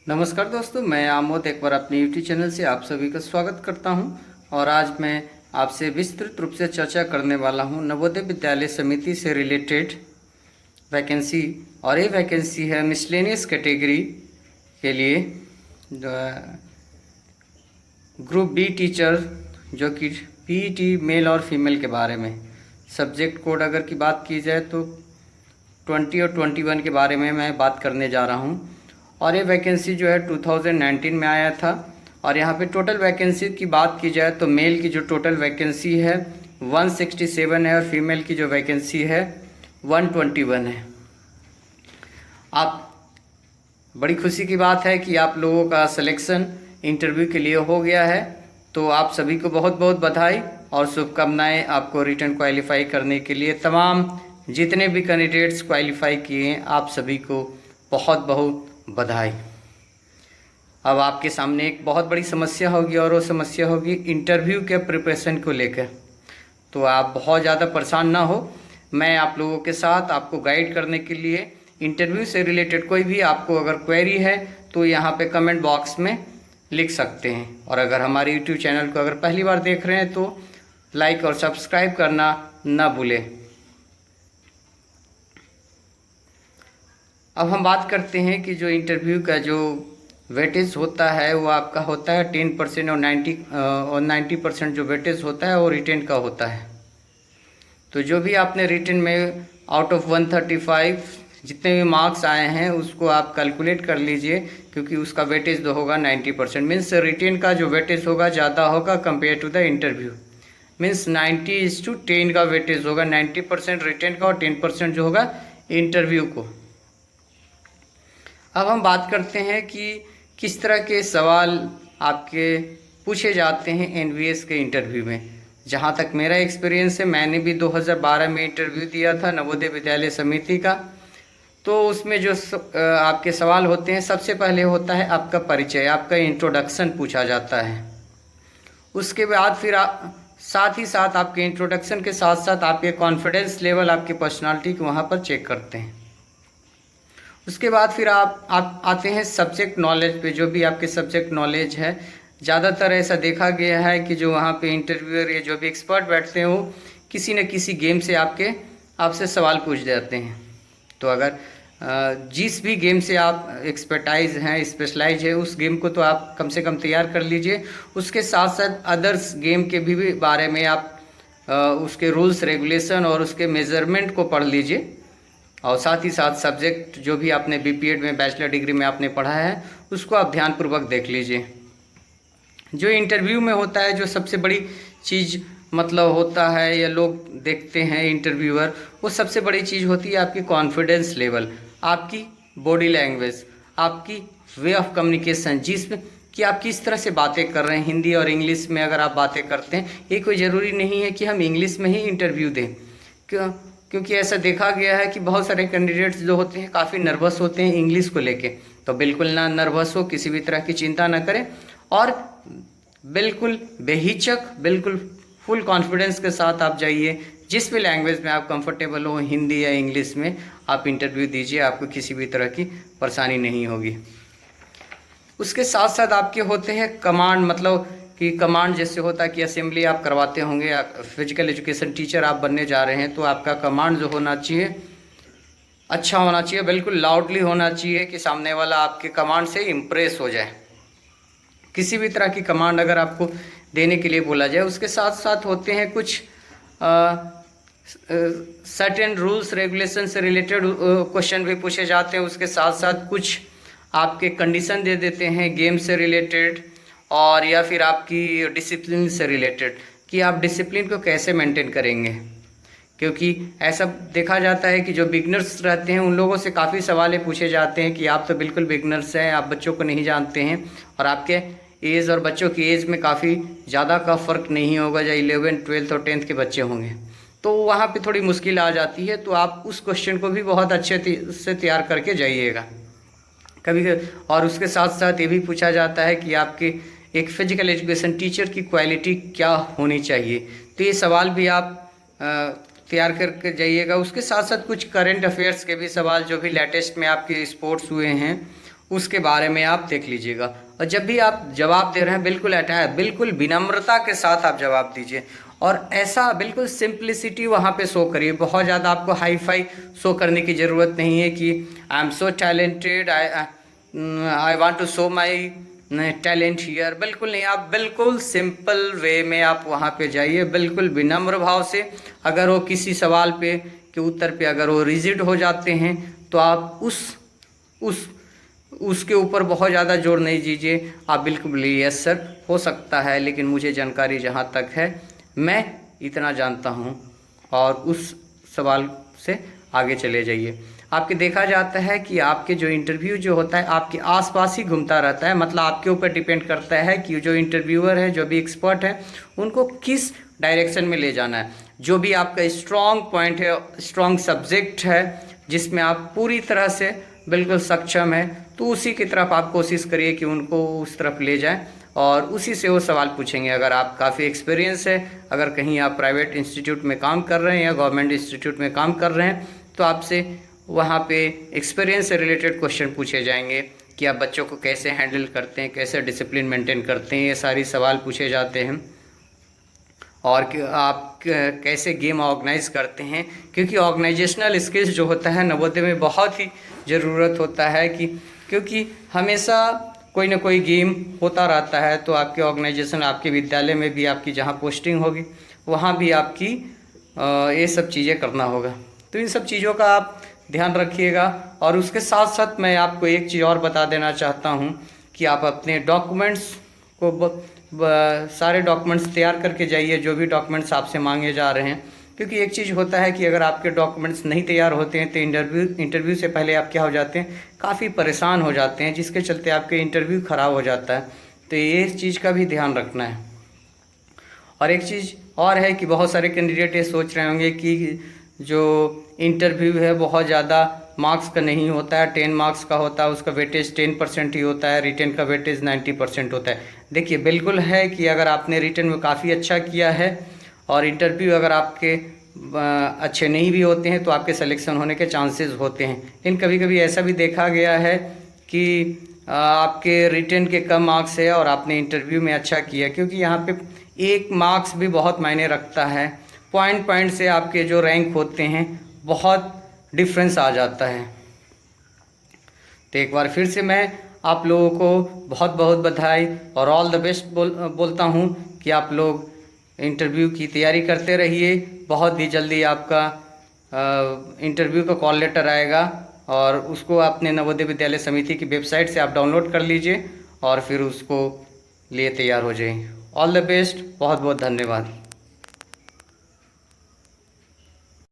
नमस्कार दोस्तों, मैं आमोद एक बार अपने यूट्यूब चैनल से आप सभी का स्वागत करता हूं। और आज मैं आपसे विस्तृत रूप से चर्चा करने वाला हूं नवोदय विद्यालय समिति से रिलेटेड वैकेंसी। और ये वैकेंसी है मिसलेनियस कैटेगरी के लिए ग्रुप बी टीचर, जो कि पीईटी मेल और फीमेल के बारे में। सब्जेक्ट कोड अगर की बात की जाए तो 20 और 21 के बारे में मैं बात करने जा रहा हूं। और ये वैकेंसी जो है 2019 में आया था। और यहाँ पे टोटल वैकेंसी की बात की जाए तो मेल की जो टोटल वैकेंसी है 167 है और फीमेल की जो वैकेंसी है 121 है। आप बड़ी खुशी की बात है कि आप लोगों का सिलेक्शन इंटरव्यू के लिए हो गया है, तो आप सभी को बहुत बहुत बधाई और शुभकामनाएं। आपको रिटर्न क्वालिफाई करने के लिए तमाम जितने भी कैंडिडेट्स क्वालिफाई किए हैं आप सभी को बहुत बहुत बधाई। अब आपके सामने एक बहुत बड़ी समस्या होगी और वो समस्या होगी इंटरव्यू के प्रिपरेशन को लेकर। तो आप बहुत ज़्यादा परेशान ना हो, मैं आप लोगों के साथ आपको गाइड करने के लिए इंटरव्यू से रिलेटेड कोई भी आपको अगर क्वेरी है तो यहाँ पे कमेंट बॉक्स में लिख सकते हैं। और अगर हमारे यूट्यूब चैनल को अगर पहली बार देख रहे हैं तो लाइक और सब्सक्राइब करना ना भूलें। अब हम बात करते हैं कि जो इंटरव्यू का जो वेटेज होता है वो आपका होता है 10% और 90% जो वेटेज होता है वो रिटेन का होता है। तो जो भी आपने रिटेन में आउट ऑफ 135 जितने भी मार्क्स आए हैं उसको आप कैलकुलेट कर लीजिए, क्योंकि उसका वेटेज जो होगा 90%। मीन्स रिटेन का जो वेटेज होगा ज़्यादा होगा compare to the interview. Means 90:10 का वेटेज होगा, 90% रिटेन का और 10% जो होगा इंटरव्यू को। अब हम बात करते हैं कि किस तरह के सवाल आपके पूछे जाते हैं एनवीएस के इंटरव्यू में। जहाँ तक मेरा एक्सपीरियंस है, मैंने भी 2012 में इंटरव्यू दिया था नवोदय विद्यालय समिति का। तो उसमें जो आपके सवाल होते हैं, सबसे पहले होता है आपका परिचय, आपका इंट्रोडक्शन पूछा जाता है। उसके बाद फिर साथ ही साथ आपके इंट्रोडक्शन के साथ साथ आपके कॉन्फिडेंस लेवल, आपकी पर्सनालिटी को वहाँ पर चेक करते हैं। उसके बाद फिर आप आते हैं सब्जेक्ट नॉलेज पे। जो भी आपके सब्जेक्ट नॉलेज है, ज़्यादातर ऐसा देखा गया है कि जो वहाँ पे इंटरव्यूअर या जो भी एक्सपर्ट बैठते हैं वो किसी न किसी गेम से आपसे सवाल पूछ जाते हैं। तो अगर जिस भी गेम से आप एक्सपर्टाइज हैं, स्पेशलाइज है, उस गेम को तो आप कम से कम तैयार कर लीजिए। उसके साथ साथ अदर्स गेम के भी बारे में आप उसके रूल्स रेगुलेशन और उसके मेजरमेंट को पढ़ लीजिए। और साथ ही साथ सब्जेक्ट जो भी आपने बीपीएड में बैचलर डिग्री में आपने पढ़ा है उसको आप ध्यानपूर्वक देख लीजिए। जो इंटरव्यू में होता है, जो सबसे बड़ी चीज़ मतलब होता है या लोग देखते हैं इंटरव्यूअर, वो सबसे बड़ी चीज़ होती है आपकी कॉन्फिडेंस लेवल, आपकी बॉडी लैंग्वेज, आपकी वे ऑफ कम्युनिकेशन, जिसमें कि आप किस तरह से बातें कर रहे हैं। हिंदी और इंग्लिश में अगर आप बातें करते हैं, ये कोई ज़रूरी नहीं है कि हम इंग्लिश में ही इंटरव्यू दें। क्योंकि ऐसा देखा गया है कि बहुत सारे कैंडिडेट्स जो होते हैं काफ़ी नर्वस होते हैं इंग्लिश को लेके। तो बिल्कुल ना नर्वस हो, किसी भी तरह की चिंता ना करें और बिल्कुल बेहिचक, बिल्कुल फुल कॉन्फिडेंस के साथ आप जाइए। जिस भी लैंग्वेज में आप कंफर्टेबल हो, हिंदी या इंग्लिश में, आप इंटरव्यू दीजिए, आपको किसी भी तरह की परेशानी नहीं होगी। उसके साथ साथ आपके होते हैं कमांड, मतलब कि कमांड जैसे होता है कि असेंबली आप करवाते होंगे, फिजिकल एजुकेशन टीचर आप बनने जा रहे हैं, तो आपका कमांड जो होना चाहिए अच्छा होना चाहिए, बिल्कुल लाउडली होना चाहिए कि सामने वाला आपके कमांड से इम्प्रेस हो जाए। किसी भी तरह की कमांड अगर आपको देने के लिए बोला जाए। उसके साथ साथ होते हैं कुछ सर्टेन रूल्स रेगुलेशन से रिलेटेड क्वेश्चन भी पूछे जाते हैं। उसके साथ साथ कुछ आपके कंडीशन दे देते हैं गेम से रिलेटेड और या फिर आपकी डिसिप्लिन से रिलेटेड कि आप डिसिप्लिन को कैसे मेंटेन करेंगे। क्योंकि ऐसा देखा जाता है कि जो बिगनर्स रहते हैं उन लोगों से काफ़ी सवाल पूछे जाते हैं कि आप तो बिल्कुल बिगनर्स हैं, आप बच्चों को नहीं जानते हैं और आपके एज और बच्चों की एज में काफ़ी ज़्यादा का फ़र्क नहीं होगा, जो 11, 12 और 10th के बच्चे होंगे। तो वहाँ पे थोड़ी मुश्किल आ जाती है। तो आप उस क्वेश्चन को भी बहुत अच्छे से तैयार करके जाइएगा कभी। और उसके साथ साथ ये भी पूछा जाता है कि आपके एक फिजिकल एजुकेशन टीचर की क्वालिटी क्या होनी चाहिए। तो ये सवाल भी आप तैयार करके जाइएगा। उसके साथ साथ कुछ करंट अफेयर्स के भी सवाल, जो भी लेटेस्ट में आपके स्पोर्ट्स हुए हैं उसके बारे में आप देख लीजिएगा। और जब भी आप जवाब दे रहे हैं बिल्कुल बिल्कुल विनम्रता के साथ आप जवाब दीजिए, और ऐसा बिल्कुल सिंप्लिसिटी वहाँ पे शो करिए। बहुत ज़्यादा आपको हाई फाई शो करने की ज़रूरत नहीं है कि I am so talented, I want to show my talent here. बिल्कुल नहीं, आप बिल्कुल सिंपल वे में आप वहाँ पे जाइए, बिल्कुल विनम्र भाव से। अगर वो किसी सवाल पे के उत्तर पे अगर वो रिजिड हो जाते हैं तो आप उसके ऊपर बहुत ज़्यादा जोर नहीं दीजिए। आप बिल्कुल बोलिए यस सर हो सकता है, लेकिन मुझे जानकारी जहाँ तक है मैं इतना जानता हूँ, और उस सवाल से आगे चले जाइए। आपके देखा जाता है कि आपके जो इंटरव्यू जो होता है आपके आसपास ही घूमता रहता है, मतलब आपके ऊपर डिपेंड करता है कि जो इंटरव्यूअर है, जो भी एक्सपर्ट है, उनको किस डायरेक्शन में ले जाना है। जो भी आपका स्ट्रॉन्ग पॉइंट है, स्ट्रॉन्ग सब्जेक्ट है जिसमें आप पूरी तरह से बिल्कुल सक्षम है, तो उसी की तरफ आप कोशिश करिए कि उनको उस तरफ ले जाएं, और उसी से वो सवाल पूछेंगे। अगर आप काफ़ी एक्सपीरियंस है, अगर कहीं आप प्राइवेट इंस्टीट्यूट में काम कर रहे हैं या गवर्नमेंट इंस्टीट्यूट में काम कर रहे हैं, तो आपसे वहाँ पे एक्सपीरियंस से रिलेटेड क्वेश्चन पूछे जाएंगे कि आप बच्चों को कैसे हैंडल करते हैं, कैसे डिसिप्लिन मेंटेन करते हैं, ये सारी सवाल पूछे जाते हैं। और कि आप कैसे गेम ऑर्गेनाइज करते हैं, क्योंकि ऑर्गेनाइजेशनल स्किल्स जो होता है नवोदय में बहुत ही ज़रूरत होता है, क्योंकि हमेशा कोई ना कोई गेम होता रहता है। तो आपके ऑर्गेनाइजेशन, आपके विद्यालय में भी आपकी जहाँ पोस्टिंग होगी वहाँ भी आपकी ये सब चीज़ें करना होगा। तो इन सब चीज़ों का आप ध्यान रखिएगा। और उसके साथ साथ मैं आपको एक चीज़ और बता देना चाहता हूँ कि आप अपने डॉक्यूमेंट्स को सारे डॉक्यूमेंट्स तैयार करके जाइए, जो भी डॉक्यूमेंट्स आपसे मांगे जा रहे हैं। क्योंकि एक चीज़ होता है कि अगर आपके डॉक्यूमेंट्स नहीं तैयार होते हैं तो इंटरव्यू से पहले आप क्या हो जाते हैं, काफ़ी परेशान हो जाते हैं, जिसके चलते आपके इंटरव्यू ख़राब हो जाता है। तो ये चीज़ का भी ध्यान रखना है। और एक चीज़ और है कि बहुत सारे कैंडिडेट ये सोच रहे होंगे कि जो इंटरव्यू है बहुत ज़्यादा मार्क्स का नहीं होता है, 10 मार्क्स का होता है, उसका वेटेज 10% ही होता है, रिटन का वेटेज 90% होता है। देखिए बिल्कुल है कि अगर आपने रिटन में काफ़ी अच्छा किया है और इंटरव्यू अगर आपके अच्छे नहीं भी होते हैं तो आपके सिलेक्शन होने के चांसेस होते हैं। लेकिन कभी कभी ऐसा भी देखा गया है कि आपके रिटन के कम मार्क्स है और आपने इंटरव्यू में अच्छा किया, क्योंकि यहाँ पे एक मार्क्स भी बहुत मायने रखता है। पॉइंट से आपके जो रैंक होते हैं बहुत डिफरेंस आ जाता है। तो एक बार फिर से मैं आप लोगों को बहुत बहुत बधाई और ऑल द बेस्ट बोलता हूँ कि आप लोग इंटरव्यू की तैयारी करते रहिए। बहुत ही जल्दी आपका इंटरव्यू का कॉल लेटर आएगा और उसको अपने नवोदय विद्यालय समिति की वेबसाइट से आप डाउनलोड कर लीजिए और फिर उसको लिए तैयार हो जाइए। ऑल द बेस्ट, बहुत बहुत धन्यवाद।